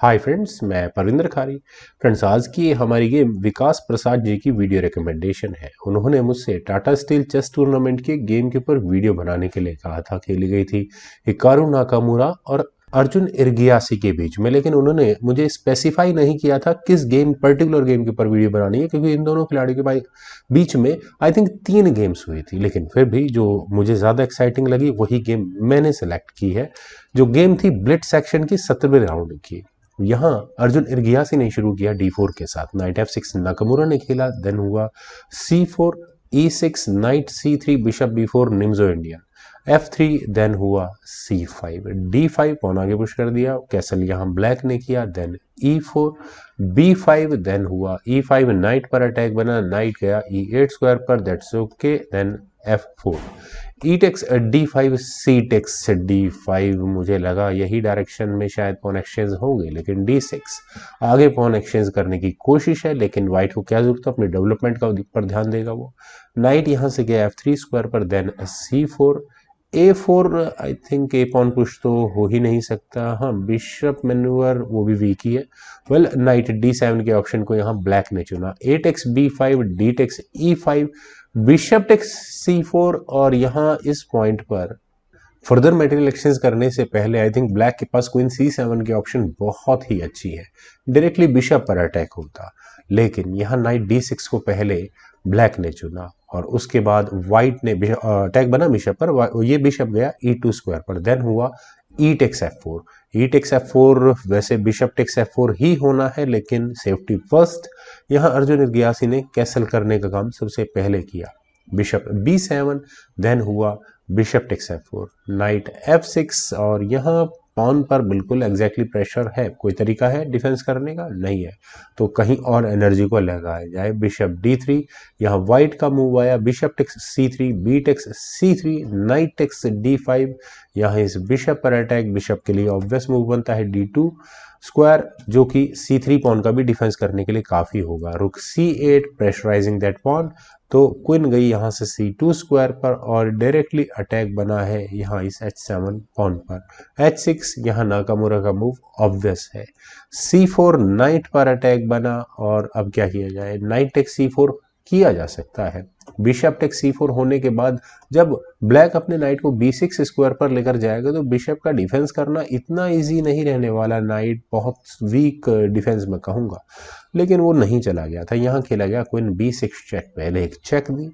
Hi friends, मैं परविंदर खारी। Friends, आज की हमारी गेम विकास प्रसाद जी की वीडियो रिकमेंडेशन है। उन्होंने मुझसे टाटा स्टील चेस टूर्नामेंट के गेम के ऊपर वीडियो बनाने के लिए कहा था। खेली गई थी हिकारू नाकामुरा और अर्जुन इर्गियासी के बीच में, लेकिन उन्होंने मुझे स्पेसिफाई नहीं किया था किस गेम पर्टिकुलर गेम के ऊपर वीडियो बनानी है, क्योंकि इन दोनों खिलाड़ियों के बीच में आई थिंक 3 गेम्स हुई थी। लेकिन फिर भी जो मुझे ज़्यादा एक्साइटिंग लगी वही गेम मैंने सेलेक्ट की है। जो गेम थी ब्लिट्ज सेक्शन की 17वें राउंड की। यहाँ अर्जुन इर्गियासी ने शुरू किया D4 के साथ। नाइट F6 नाकामुरा ने खेला, देन हुआ C4 E6 knight C3 bishop B4 Nimzo India F3, then हुआ C5 D5 पौन आगे पुश कर दिया, कैसल यहाँ ब्लैक ने किया, देन E4 B5, देन हुआ E5 नाइट पर अटैक बना, नाइट गया E8 स्क्वायर पर, that's okay, then F4 e takes D5 C takes D5। मुझे लगा यही डायरेक्शन में शायद पॉन एक्सचेंज होंगे, लेकिन D6 आगे पॉन एक्सचेंज करने की कोशिश है। लेकिन व्हाइट को क्या जरूरत है, अपने डेवलपमेंट का पर ध्यान देगा वो। नाइट यहां से गया F3 स्क्वायर पर, then C4 A4। I think a pawn push तो हो ही नहीं सकता। हाँ, बिशप मैन्यूवर वो भी वीक ही है। वेल, नाइट D7 के ऑप्शन को यहाँ ब्लैक ने चुना। A takes B5 D takes E5 bishop takes C4। और यहाँ इस पॉइंट पर फर्दर मटेरियल एक्सचेंज करने से पहले आई थिंक ब्लैक के पास क्वीन C7 की ऑप्शन बहुत ही अच्छी है, डायरेक्टली बिशप पर अटैक होता। लेकिन यहाँ नाइट D6 को पहले ब्लैक ने चुना और उसके बाद व्हाइट ने अटैक बना बिशप पर, ये बिशप गया E2 स्क्वायर पर, देन हुआ ई takes F4। E takes F4 वैसे बिशप टेक्स F4 ही होना है, लेकिन सेफ्टी फर्स्ट यहाँ अर्जुन इर्गियासी ने कैसल करने का काम सबसे पहले किया। बिशप B7, देन हुआ bishop takes F4 knight F6। और यहाँ पॉन पर बिल्कुल एग्जैक्टली प्रेशर है। कोई तरीका है डिफेंस करने का? नहीं है, तो कहीं और एनर्जी को लगाया जाए। बिशप D3, यहाँ व्हाइट का मूव आया, bishop takes C3 b takes C3 knight takes D5। यहाँ इस बिशप पर अटैक बिशप के लिए ऑब्वियस मूव बनता है D2 स्क्वायर, जो कि C3 पॉन का भी डिफेंस करने के लिए काफी होगा। रुक C8 प्रेशराइजिंग दैट पॉन, तो क्वीन गई यहाँ से C2 स्क्वायर पर और डायरेक्टली अटैक बना है यहाँ इस H7 पॉन पर। H6 यहाँ नाकामुरा का मूव ऑब्वियस है। C4 नाइट पर अटैक बना और अब क्या किया जाए, नाइट टेक C4 किया जा सकता है। बिशप टेक C4 होने के बाद जब ब्लैक अपने नाइट को B6 स्क्वायर पर लेकर जाएगा तो बिशप का डिफेंस करना इतना इजी नहीं रहने वाला। नाइट बहुत वीक डिफेंस में कहूंगा, लेकिन वो नहीं चला गया था। यहाँ खेला गया क्वीन B6 चेक, पहले एक चेक दी,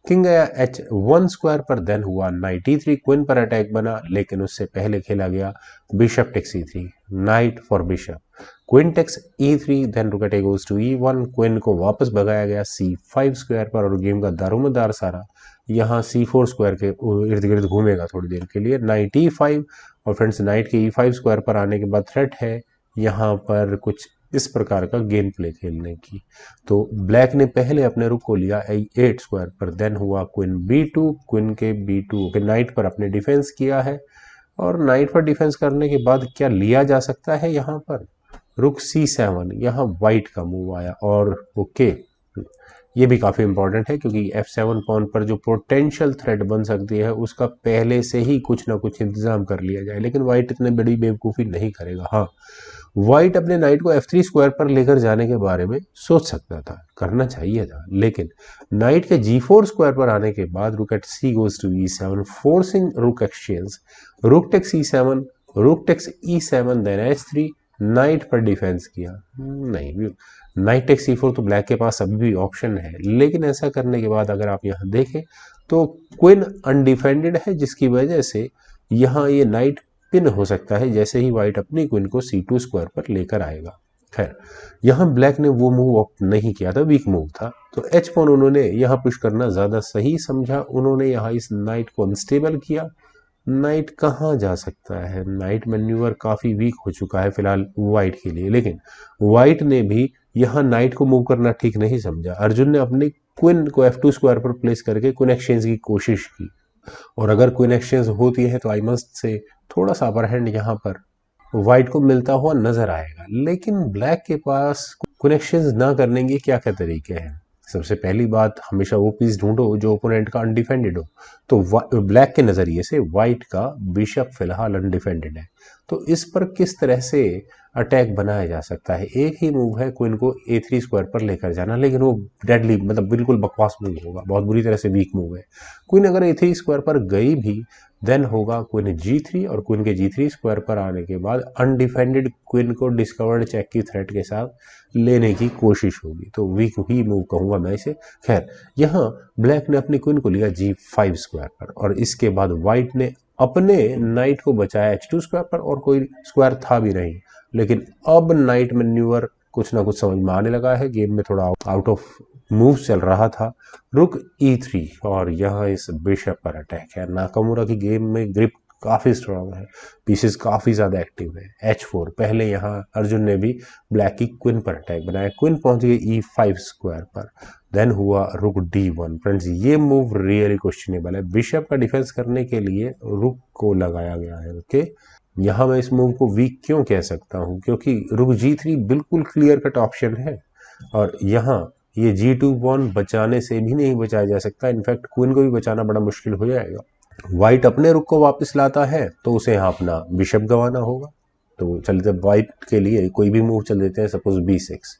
किंग गया H1 स्क्वायर पर, देन हुआ नाइट E3 क्वीन पर अटैक बना, लेकिन उससे पहले खेला गया bishop take C3 knight for bishop, queen takes E3, then rook attack goes to E1, queen को वापस भगाया गया C5 स्क्वायर पर और गेम का दारोमदार सारा यहाँ C4 स्क्वायर के इर्द गिर्द घूमेगा थोड़ी देर के लिए। नाइट E5 और फ्रेंड्स नाइट के E5 स्क्वायर पर आने के बाद थ्रेट है यहाँ पर कुछ इस प्रकार का गेम प्ले खेलने की। तो ब्लैक ने पहले अपने रुक को लिया A8 स्क्वायर पर, देन हुआ क्वीन B2, क्वीन के B2 के नाइट पर अपने डिफेंस किया है। और नाइट पर डिफेंस करने के बाद क्या लिया जा सकता है, यहाँ पर रुक C7, यहाँ व्हाइट का मूव आया और ओके, ये भी काफी इंपॉर्टेंट है क्योंकि F7 पॉन पर जो पोटेंशियल थ्रेट बन सकती है उसका पहले से ही कुछ ना कुछ इंतजाम कर लिया जाए। लेकिन व्हाइट इतने बड़ी बेवकूफ़ी नहीं करेगा। हाँ, व्हाइट अपने नाइट को F3 स्क्वायर पर लेकर जाने के बारे में सोच सकता था, करना चाहिए था, लेकिन नाइट के G4 स्क्वायर पर आने के बाद rook at C goes to E7 forcing rook exchange, rook takes E7, rook takes E7, then H3, knight पर डिफेंस किया। नहीं, नाइट टेक्स C4 तो ब्लैक के पास अभी भी ऑप्शन है, लेकिन ऐसा करने के बाद अगर आप यहाँ देखें तो क्वीन अनडिफेंडेड है, जिसकी वजह से यहाँ ये नाइट पिन हो सकता है जैसे ही व्हाइट अपनी क्वीन को C2 स्क्वायर पर लेकर आएगा। खैर, यहाँ ब्लैक ने वो मूव ऑप्ट नहीं किया था, वीक मूव था, तो H पॉन उन्होंने यहाँ पुश करना ज्यादा सही समझा। उन्होंने यहाँ इस नाइट को अनस्टेबल किया। नाइट कहाँ जा सकता है, नाइट मैन्यूवर काफी वीक हो चुका है फिलहाल व्हाइट के लिए, लेकिन व्हाइट ने भी यहाँ नाइट को मूव करना ठीक नहीं समझा। अर्जुन ने अपनी क्वीन को F2 स्क्वायर पर प्लेस करके क्वीन एक्सचेंज की कोशिश की, और अगर क्वीन एक्सचेंज होती है तो आई मस्ट से थोड़ा सा अपर हैंड यहाँ पर व्हाइट को मिलता हुआ नजर आएगा। लेकिन ब्लैक के पास क्वीन एक्सचेंज ना करने के क्या क्या तरीके हैं। सबसे पहली बात, हमेशा वो पीस ढूंढो जो ओपोनेंट का अनडिफेंडेड हो। तो ब्लैक के नजरिए से व्हाइट का बिशप फिलहाल अनडिफेंडेड है, तो इस पर किस तरह से अटैक बनाया जा सकता है। एक ही मूव है क्वीन को A3 स्क्वायर पर लेकर जाना, लेकिन वो डेडली मतलब बिल्कुल बकवास मूव होगा, बहुत बुरी तरह से वीक मूव है। क्वीन अगर A3 स्क्वायर पर गई भी देन होगा क्वीन G3, और क्वीन के G3 स्क्वायर पर आने के बाद अनडिफेंडेड क्वीन को डिस्कवर्ड चेक की थ्रेट के साथ लेने की कोशिश होगी, तो वीक ही मूव कहूंगा मैं इसे। खैर, यहाँ ब्लैक ने अपनी क्वीन को लिया G5 स्क्वायर पर, और इसके बाद व्हाइट ने अपने नाइट को बचाया H2 स्क्वायर पर, और कोई स्क्वायर था भी नहीं। लेकिन अब नाइट मैन्यूवर कुछ ना कुछ समझ में आने लगा है, गेम में थोड़ा आउट ऑफ मूव चल रहा था। रुक E3, और यहाँ इस बिशप पर अटैक है। नाकामुरा की गेम में ग्रिप काफी स्ट्रांग है, पीसेस काफी ज्यादा एक्टिव है। H4, पहले यहाँ अर्जुन ने भी ब्लैक की क्वीन पर अटैक बनाया, क्वीन पहुंच गई E5 स्क्वायर पर, देन हुआ रुक D1। फ्रेंड्स, ये मूव रियली क्वेश्चनेबल है, बिशप का डिफेंस करने के लिए रुक को लगाया गया है। ओके, यहाँ मैं इस मूव को वीक क्यों कह सकता हूँ, क्योंकि रुक G3 बिल्कुल क्लियर कट ऑप्शन है, और यहाँ ये G2 पॉन बचाने से भी नहीं बचाया जा सकता, इनफैक्ट क्वीन को भी बचाना बड़ा मुश्किल हो जाएगा। व्हाइट अपने रुक को वापस लाता है तो उसे यहाँ अपना बिशप गंवाना होगा, तो चलते व्हाइट के लिए कोई भी मूव चल देते हैं, सपोज B6,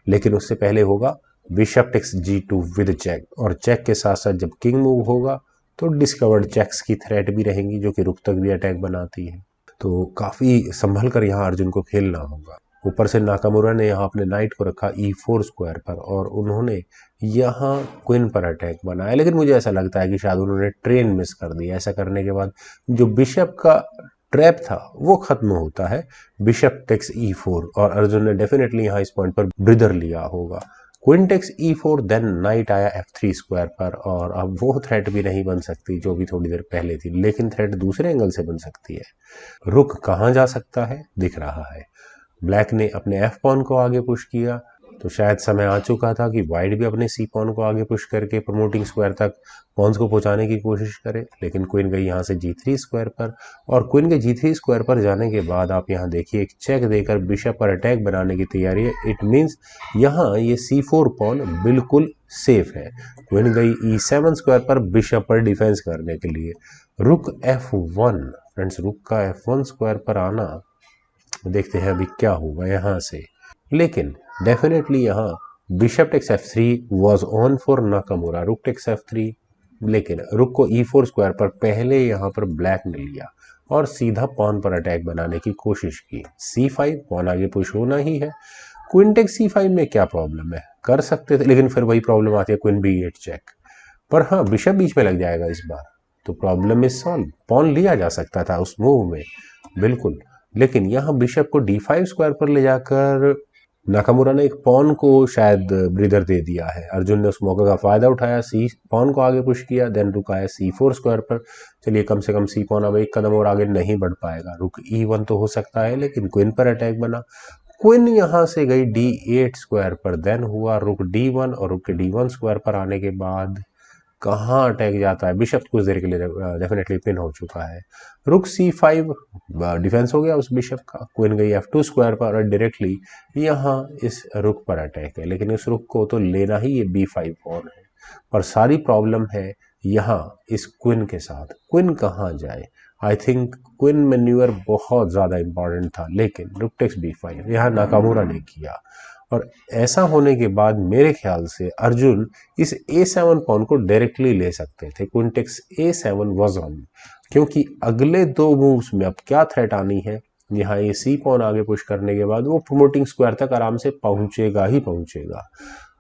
लेकिन उससे पहले होगा bishop takes G2 with check, और चेक के साथ साथ जब किंग मूव होगा तो डिस्कवर्ड चेक्स की थ्रेट भी रहेंगी जो कि रुक तक भी अटैक बनाती है, तो काफ़ी संभल कर यहाँ अर्जुन को खेलना होगा। ऊपर से नाकामुरा ने यहाँ अपने नाइट को रखा E4 स्क्वायर पर, और उन्होंने यहाँ क्वीन पर अटैक बनाया, लेकिन मुझे ऐसा लगता है कि शायद उन्होंने ट्रेन मिस कर दिया। ऐसा करने के बाद जो बिशप का ट्रैप था वो खत्म होता है, बिशप टेक्स E4, और अर्जुन ने डेफिनेटली यहाँ इस पॉइंट पर ब्रिदर लिया होगा। Queen takes E4, then night आया F3 स्क्वायर पर, और अब वो थ्रेट भी नहीं बन सकती जो भी थोड़ी देर पहले थी, लेकिन थ्रेट दूसरे एंगल से बन सकती है। रुक कहाँ जा सकता है दिख रहा है, ब्लैक ने अपने F पॉन को आगे पुश किया, तो शायद समय आ चुका था कि व्हाइट भी अपने C पॉन को आगे पुश करके प्रमोटिंग स्क्वायर तक पॉन्स को पहुंचाने की कोशिश करे, लेकिन क्वीन गई यहाँ से G3 स्क्वायर पर, और क्वीन के G3 स्क्वायर पर जाने के बाद आप यहाँ देखिए एक चेक देकर बिशप पर अटैक बनाने की तैयारी है। इट मीन्स यहाँ ये C4 पॉन बिल्कुल सेफ है। क्वीन गई E7 स्क्वायर पर बिशप पर डिफेंस करने के लिए। रुक F1, फ्रेंड्स रुक का F1 स्क्वायर पर आना, देखते हैं अभी क्या होगा यहाँ से, लेकिन डेफिनेटली यहाँ bishop takes F3 was on for Nakamura, rook takes F3, लेकिन रुक को E4 स्क्वायर पर पहले यहाँ पर ब्लैक ने लिया और सीधा पॉन पर अटैक बनाने की कोशिश की। C5, पॉन आगे पुश होना ही है। क्वीन टेक्स C5 में क्या प्रॉब्लम है, कर सकते थे, लेकिन फिर वही प्रॉब्लम आती है क्वीन B8 चेक पर। हाँ, बिशप बीच में लग जाएगा इस बार, तो प्रॉब्लम इज सॉल्व। पॉन लिया जा सकता था उस मूव में बिल्कुल, लेकिन यहाँ बिशप को D5 स्क्वायर पर ले जाकर नाकामुरा ने एक पॉन को शायद ब्रीदर दे दिया है। अर्जुन ने उस मौके का फायदा उठाया, सी पॉन को आगे पुश किया, देन रुकाया C4 स्क्वायर पर। चलिए कम से कम सी पॉन अब एक कदम और आगे नहीं बढ़ पाएगा, रुक E1 तो हो सकता है, लेकिन क्वीन पर अटैक बना। क्वीन यहाँ से गई D8 स्क्वायर पर, देन हुआ रुक D1, और रुक के D1 स्क्वायर पर आने के बाद कहाँ अटैक जाता है, बिशप कुछ देर के लिए डेफिनेटली पिन हो चुका है। रुक C5, डिफेंस हो गया उस बिशप का। क्वीन गई F2 स्क्वायर पर, और डायरेक्टली यहाँ इस रुक पर अटैक है, लेकिन इस रुक को तो लेना ही ये B5 पॉन है, पर सारी प्रॉब्लम है यहाँ इस क्वीन के साथ। क्वीन कहाँ जाए, आई थिंक क्वीन मैन्यूअर बहुत ज़्यादा इंपॉर्टेंट था, लेकिन रुक टेक्स B5 यहाँ नाकामुरा ने किया, और ऐसा होने के बाद मेरे ख्याल से अर्जुन इस A7 पॉन को डायरेक्टली ले सकते थे। Queen takes A7 was on, क्योंकि अगले दो मूव्स में अब क्या थ्रेट आनी है, यहाँ ये C पॉन आगे पुश करने के बाद वो प्रमोटिंग स्क्वायर तक आराम से पहुंचेगा ही पहुंचेगा।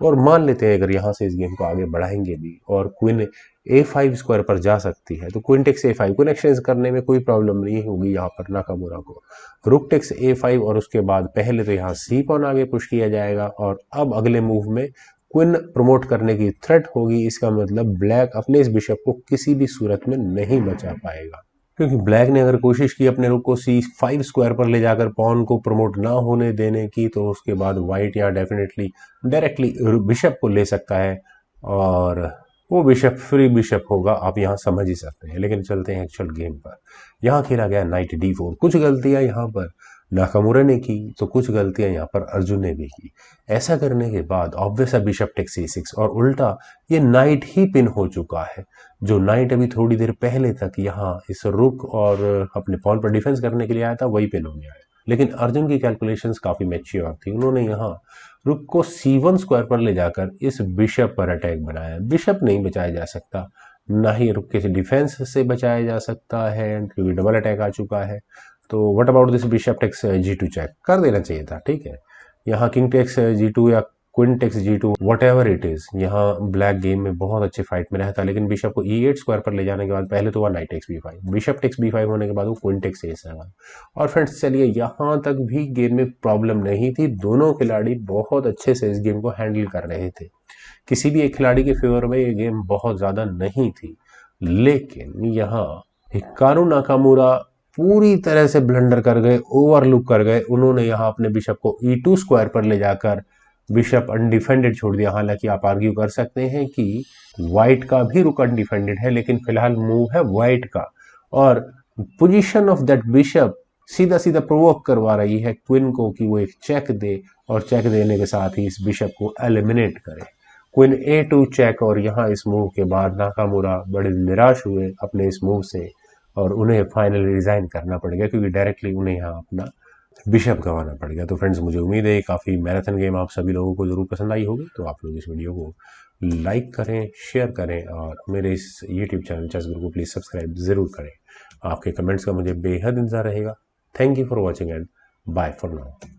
और मान लेते हैं अगर यहाँ से इस गेम को आगे बढ़ाएंगे भी और क्वीन A5 स्क्वायर पर जा सकती है, तो queen takes A5 queen exchange करने में कोई प्रॉब्लम नहीं होगी यहाँ पर नाकामुरा को। रुक टेक्स A5, और उसके बाद पहले तो यहाँ C पॉन आगे पुश किया जाएगा, और अब अगले मूव में क्वीन प्रमोट करने की थ्रेट होगी। इसका मतलब ब्लैक अपने इस बिशप को किसी भी सूरत में नहीं बचा पाएगा, क्योंकि ब्लैक ने अगर कोशिश की अपने रुक को C5 स्क्वायर पर ले जाकर पॉन को प्रमोट ना होने देने की, तो उसके बाद व्हाइट यहाँ डेफिनेटली डायरेक्टली बिशप को ले सकता है, और वो बिशप फ्री बिशप होगा, आप यहाँ समझ ही सकते हैं। लेकिन चलते हैं एक्चुअल गेम पर। यहाँ खेला गया नाइट D4, कुछ गलतियाँ यहाँ पर नाकामुरा ने की तो कुछ गलतियां यहाँ पर अर्जुन ने भी की। ऐसा करने के बाद ऑब्वियस है बिशप टेक C6 और उल्टा ये नाइट ही पिन हो चुका है। जो नाइट अभी थोड़ी देर पहले तक यहाँ इस रुक और अपने पॉन पर डिफेंस करने के लिए आया था वही पिन हो गया है। लेकिन अर्जुन की कैलकुलेशंस काफी मैच्योर थी। उन्होंने यहाँ रुक को C1 स्क्वायर पर ले जाकर इस बिशप पर अटैक बनाया। बिशप नहीं बचाया जा सकता, ना ही रुक के डिफेंस से बचाया जा सकता है क्योंकि डबल अटैक आ चुका है। तो what about this bishop takes G2 check कर देना चाहिए था, ठीक है। यहाँ किंग टेक्स G2 या queen takes G2 whatever it is, यहाँ ब्लैक गेम में बहुत अच्छे फाइट में रहता, लेकिन बिशप को E8 स्क्वायर पर ले जाने के बाद पहले तो वह knight takes B5, bishop takes B5 होने के बाद वो क्वीन टेक्स A7। और फ्रेंड्स चलिए यहाँ तक भी गेम में प्रॉब्लम नहीं थी, दोनों खिलाड़ी बहुत अच्छे से इस गेम को हैंडल कर रहे थे। किसी भी एक खिलाड़ी के फेवर में ये गेम बहुत ज़्यादा नहीं थी। लेकिन यहाँ हिकारू नाकामुरा पूरी तरह से ब्लंडर कर गए, ओवरलुक कर गए। उन्होंने यहाँ अपने बिशप को E2 स्क्वायर पर ले जाकर बिशप अनडिफेंडेड छोड़ दिया। हालांकि आप आर्ग्यू कर सकते हैं कि व्हाइट का भी रुक अनडिफेंडेड है, लेकिन फिलहाल मूव है व्हाइट का और पोजीशन ऑफ दैट बिशप सीधा सीधा प्रोवोक करवा रही है क्वीन को कि वो एक चेक दे और चेक देने के साथ ही इस बिशप को एलिमिनेट करे। क्वीन A2 चेक और यहाँ इस मूव के बाद नाकामुरा बड़े निराश हुए अपने इस मूव से और उन्हें फाइनली रिजाइन करना पड़ गया क्योंकि डायरेक्टली उन्हें यहाँ अपना बिशप गंवाना पड़ गया। तो फ्रेंड्स मुझे उम्मीद है काफ़ी मैराथन गेम आप सभी लोगों को ज़रूर पसंद आई होगी। तो आप लोग इस वीडियो को लाइक करें, शेयर करें और मेरे इस यूट्यूब चैनल चेस गुरु को प्लीज़ सब्सक्राइब ज़रूर करें। आपके कमेंट्स का मुझे बेहद इंतजार रहेगा। Thank you for watching and bye for now.